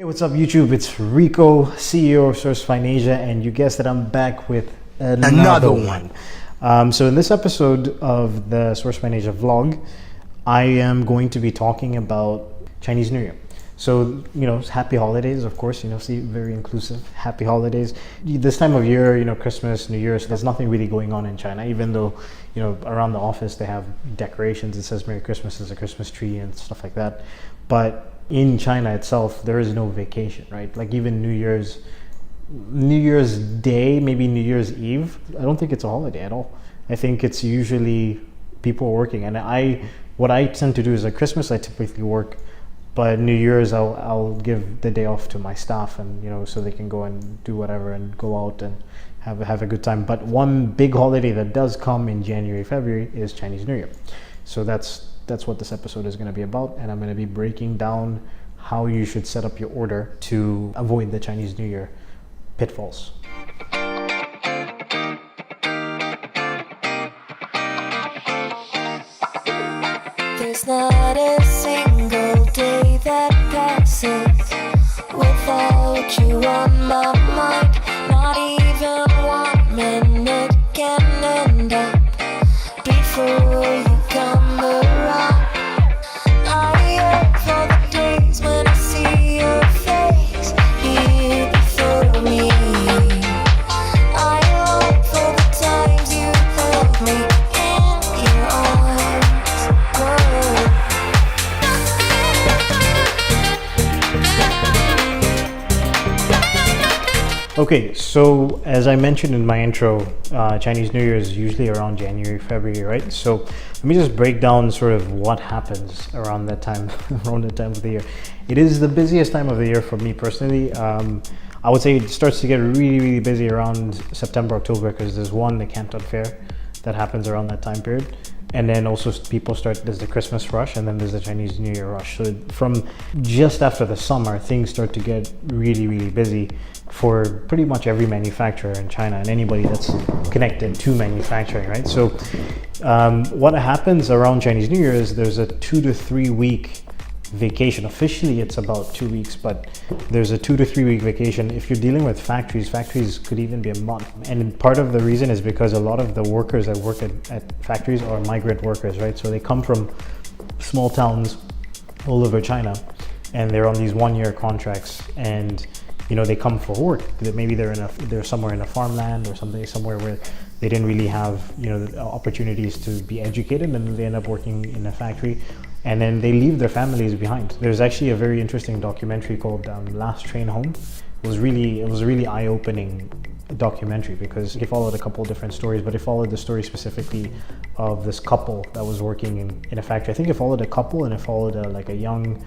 Hey, what's up YouTube? It's Rico, CEO of Sourcefine Asia, and you guessed it, I'm back with another one. So in this episode of the Sourcefine Asia vlog, I am going to be talking about Chinese New Year. So, happy holidays, of course, see, very inclusive, happy holidays. This time of year, Christmas, New Year's, there's nothing really going on in China, even though, around the office they have decorations. It says Merry Christmas, there's a Christmas tree and stuff like that. But in China itself, there is no vacation, right? Like even New Year's Day, maybe New Year's Eve, I don't think it's a holiday at all. I think it's usually people are working. And what I tend to do is at Christmas, I typically work, but New Year's, I'll give the day off to my staff, and so they can go and do whatever and go out and have a good time. But one big holiday that does come in January, February is Chinese New Year. So that's what this episode is going to be about, and I'm going to be breaking down how you should set up your order to avoid the Chinese New Year pitfalls. There's not a single day that passes without you on my mind. Not even 1 minute can end up before you come around. I yearn for the days when I see your face here before me. I long for the times you held me in your arms. Okay, so as I mentioned in my intro, Chinese New Year is usually around January, February, right? So let me just break down sort of what happens around that time, around the time of the year. It is the busiest time of the year for me personally. I would say it starts to get really, really busy around September, October, because there's the Canton Fair that happens around that time period. And then also there's the Christmas rush, and then there's the Chinese New Year rush. So from just after the summer, things start to get really, really busy for pretty much every manufacturer in China and anybody that's connected to manufacturing, right? So what happens around Chinese New Year is there's a 2 to 3 week vacation. Officially it's about 2 weeks, but there's a 2 to 3 week vacation. If you're dealing with factories could even be a month. And part of the reason is because a lot of the workers that work at factories are migrant workers, right? So they come from small towns all over China, and they're on these 1-year contracts, and they come for work. Maybe they're somewhere in a farmland or somewhere where they didn't really have opportunities to be educated, and they end up working in a factory, and then they leave their families behind. There's actually a very interesting documentary called Last Train Home. It was a really eye-opening documentary because it followed a couple of different stories, but it followed the story specifically of this couple that was working in a factory. I think it followed a couple, and it followed a young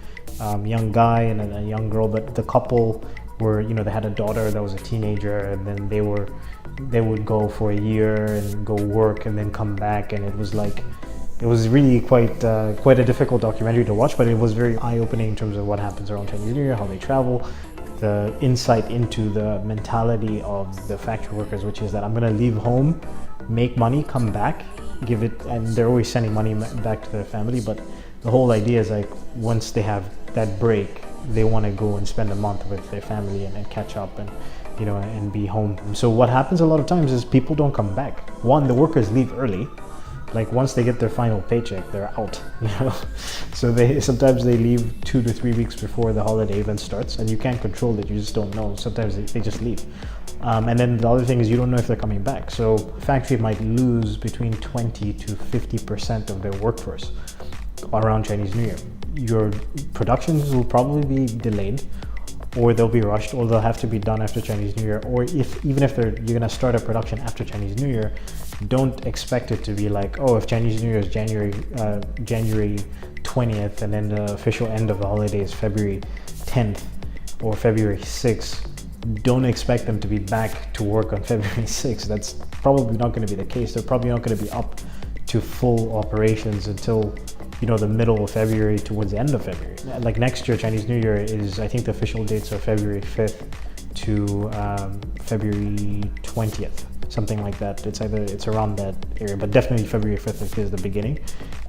guy and a young girl, but the couple were, they had a daughter that was a teenager, and then they would go for a year and go work and then come back, and it was really quite a difficult documentary to watch, but it was very eye-opening in terms of what happens around Chinese New Year, how they travel, the insight into the mentality of the factory workers, which is that I'm going to leave home, make money, come back, give it, and they're always sending money back to their family, but the whole idea is once they have that break, they want to go and spend a month with their family and catch up and and be home. So what happens a lot of times is people don't come back. One, the workers leave early. Like once they get their final paycheck, they're out. So sometimes they leave 2 to 3 weeks before the holiday even starts, and you can't control it. You just don't know. Sometimes they just leave. And then the other thing is you don't know if they're coming back. So factory might lose between 20 to 50% of their workforce around Chinese New Year. Your productions will probably be delayed, or they'll be rushed, or they'll have to be done after Chinese New Year. Or even if you're going to start a production after Chinese New Year, don't expect it to be like, oh, if Chinese New Year is January 20th, and then the official end of the holiday is February 10th or February 6th. Don't expect them to be back to work on February 6th. That's probably not going to be the case. They're probably not going to be up to full operations until the middle of February, towards the end of February. Like next year, Chinese New Year is, I think the official dates are February 5th to February 20th, something like that. It's around that area, but definitely February 5th is the beginning.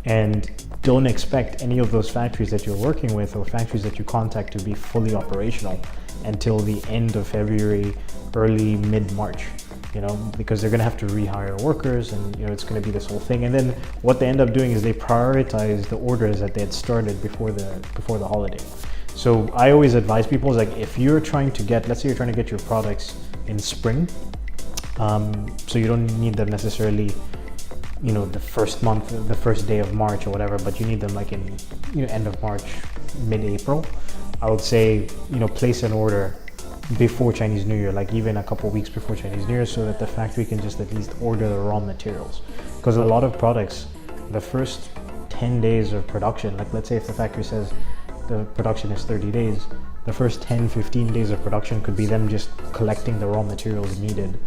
And don't expect any of those factories that you're working with or factories that you contact to be fully operational until the end of February, early mid-March, because they're going to have to rehire workers, and it's going to be this whole thing. And then what they end up doing is they prioritize the orders that they had started before the holiday. So I always advise people is like, if you're trying to get, let's say you're trying to get your products in spring, so you don't need them necessarily the first month, the first day of March or whatever, but you need them like in end of March, mid-April. I would say place an order before Chinese New Year, like even a couple weeks before Chinese New Year, so that the factory can just at least order the raw materials. Because a lot of products, the first 10 days of production, like let's say if the factory says the production is 30 days, the first 10-15 days of production could be them just collecting the raw materials needed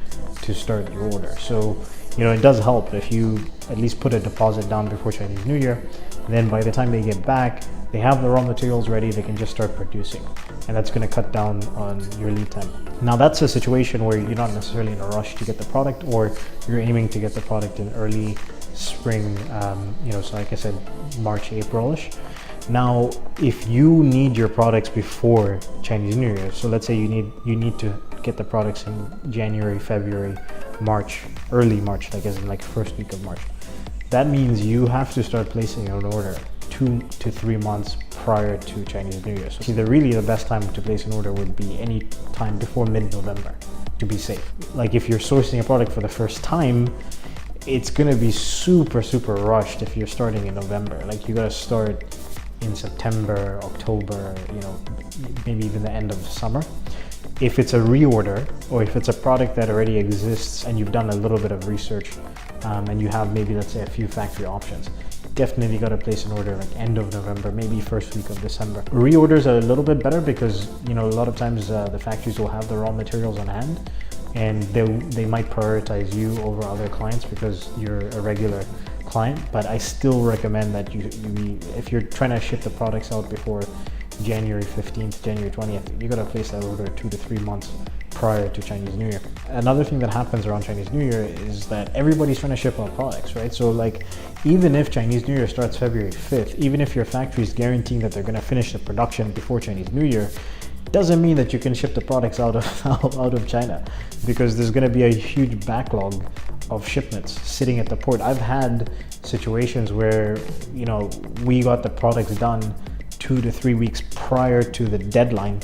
to start your order. So it does help if you at least put a deposit down before Chinese New Year. And then by the time they get back, they have the raw materials ready, they can just start producing. And that's going to cut down on your lead time. Now that's a situation where you're not necessarily in a rush to get the product, or you're aiming to get the product in early spring, so like I said, March, April-ish. Now, if you need your products before Chinese New Year, so let's say you need to get the products in January, February, March, early March, like as in like first week of March, that means you have to start placing an order 2 to 3 months prior to Chinese New Year. So the best time to place an order would be any time before mid-November to be safe. Like if you're sourcing a product for the first time, it's gonna be super, super rushed if you're starting in November. Like you gotta start in September, October, maybe even the end of summer. If it's a reorder, or if it's a product that already exists and you've done a little bit of research, and you have maybe, let's say, a few factory options, definitely got to place an order like end of November, maybe first week of December. Reorders are a little bit better because a lot of times the factories will have the raw materials on hand, and they might prioritize you over other clients because you're a regular client. But I still recommend that if you're trying to ship the products out before January 15th, January 20th, you got to place that order 2 to 3 months prior to Chinese New Year. Another thing that happens around Chinese New Year is that everybody's trying to ship out products, right? So like, even if Chinese New Year starts February 5th, even if your factory is guaranteeing that they're going to finish the production before Chinese New Year, doesn't mean that you can ship the products out of China, because there's going to be a huge backlog of shipments sitting at the port. I've had situations where we got the products done 2 to 3 weeks prior to the deadline,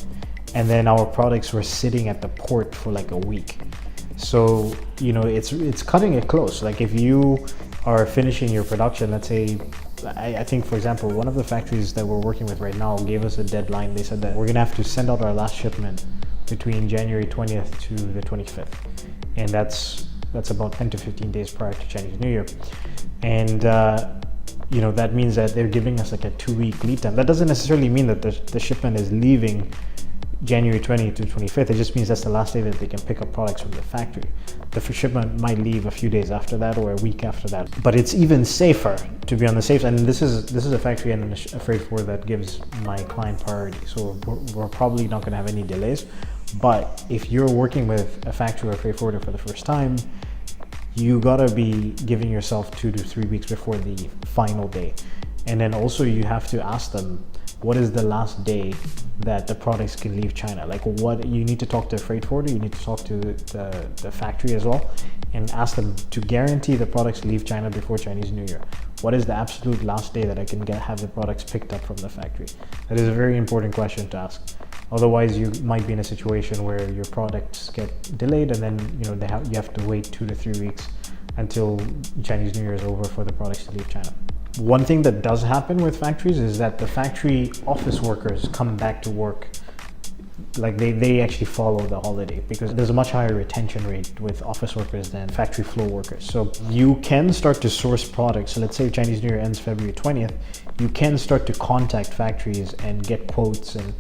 and then our products were sitting at the port for like a week. So it's cutting it close. Like if you are finishing your production, let's say, I think, for example, one of the factories that we're working with right now gave us a deadline. They said that we're gonna have to send out our last shipment between January 20th to the 25th, and that's about 10 to 15 days prior to Chinese New Year. And that means that they're giving us like a 2-week lead time. That doesn't necessarily mean that the shipment is leaving January 20th to 25th. It just means that's the last day that they can pick up products from the factory. The shipment might leave a few days after that or a week after that. But it's even safer to be on the safe side. And this is a factory and a freight forwarder that gives my client priority. So we're probably not going to have any delays. But if you're working with a factory or a freight forwarder for the first time, you gotta be giving yourself 2 to 3 weeks before the final day. And then also you have to ask them, what is the last day that the products can leave China? Like, what you need to talk to a freight forwarder, you need to talk to the factory as well, and ask them to guarantee the products leave China before Chinese New Year. What is the absolute last day that I can have the products picked up from the factory? That is a very important question to ask. Otherwise, you might be in a situation where your products get delayed, and then you have to wait 2 to 3 weeks until Chinese New Year is over for the products to leave China. One thing that does happen with factories is that the factory office workers come back to work, like they actually follow the holiday, because there's a much higher retention rate with office workers than factory floor workers. So you can start to source products. So let's say Chinese New Year ends February 20th, you can start to contact factories and get quotes and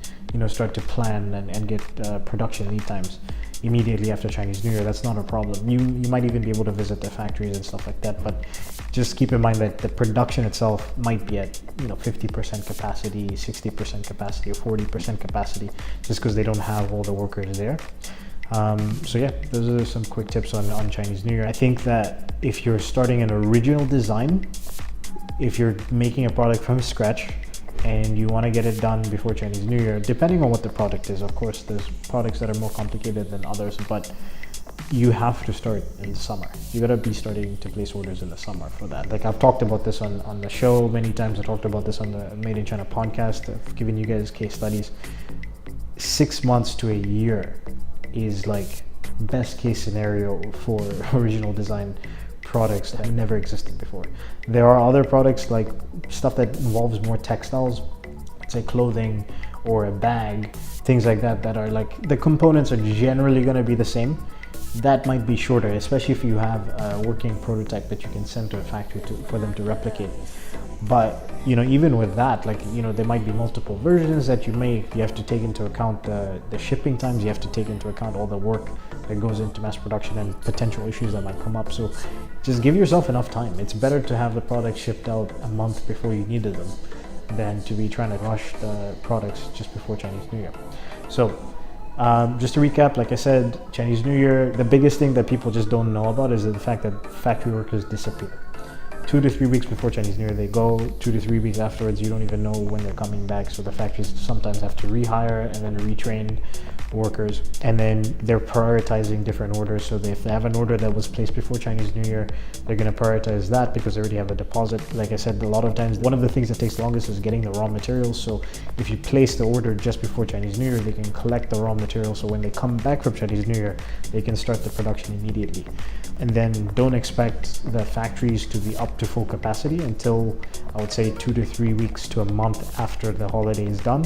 start to plan and get production lead times immediately after Chinese New Year. That's not a problem. You might even be able to visit the factories and stuff like that, but just keep in mind that the production itself might be at 50% capacity, 60% capacity, or 40% capacity, just because they don't have all the workers there. So yeah, those are some quick tips on Chinese New Year. I think that if you're starting an original design, if you're making a product from scratch and you want to get it done before Chinese New Year, depending on what the product is, of course, there's products that are more complicated than others, but you have to start in the summer. You gotta be starting to place orders in the summer for that. Like I've talked about this on the show many times. I talked about this on the Made in China podcast. I've given you guys case studies. 6 months to a year is like best case scenario for original design products that never existed before. There are other products like stuff that involves more textiles, say clothing or a bag, things like that, that are like the components are generally going to be the same. That might be shorter, especially if you have a working prototype that you can send to a factory for them to replicate. But even with that, like there might be multiple versions that you make. You have to take into account the shipping times. You have to take into account all the work that goes into mass production and potential issues that might come up. So just give yourself enough time. It's better to have the product shipped out a month before you needed them than to be trying to rush the products just before Chinese New Year. So just to recap, like I said, Chinese New Year, the biggest thing that people just don't know about is the fact that factory workers disappear. 2 to 3 weeks before Chinese New Year, they go. 2 to 3 weeks afterwards, you don't even know when they're coming back. So the factories sometimes have to rehire and then retrain workers. And then they're prioritizing different orders. So if they have an order that was placed before Chinese New Year, they're going to prioritize that because they already have a deposit. Like I said, a lot of times, one of the things that takes longest is getting the raw materials. So if you place the order just before Chinese New Year, they can collect the raw materials. So when they come back from Chinese New Year, they can start the production immediately. And then don't expect the factories to be up to full capacity until I would say 2 to 3 weeks to a month after the holiday is done.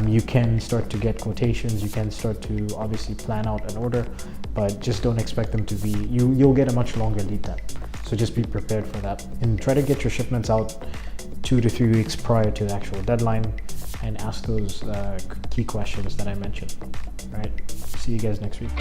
You can start to get quotations, you can start to obviously plan out an order, but just don't expect them to be, you'll get a much longer lead time. So just be prepared for that and try to get your shipments out 2 to 3 weeks prior to the actual deadline and ask those key questions that I mentioned. All right, see you guys next week.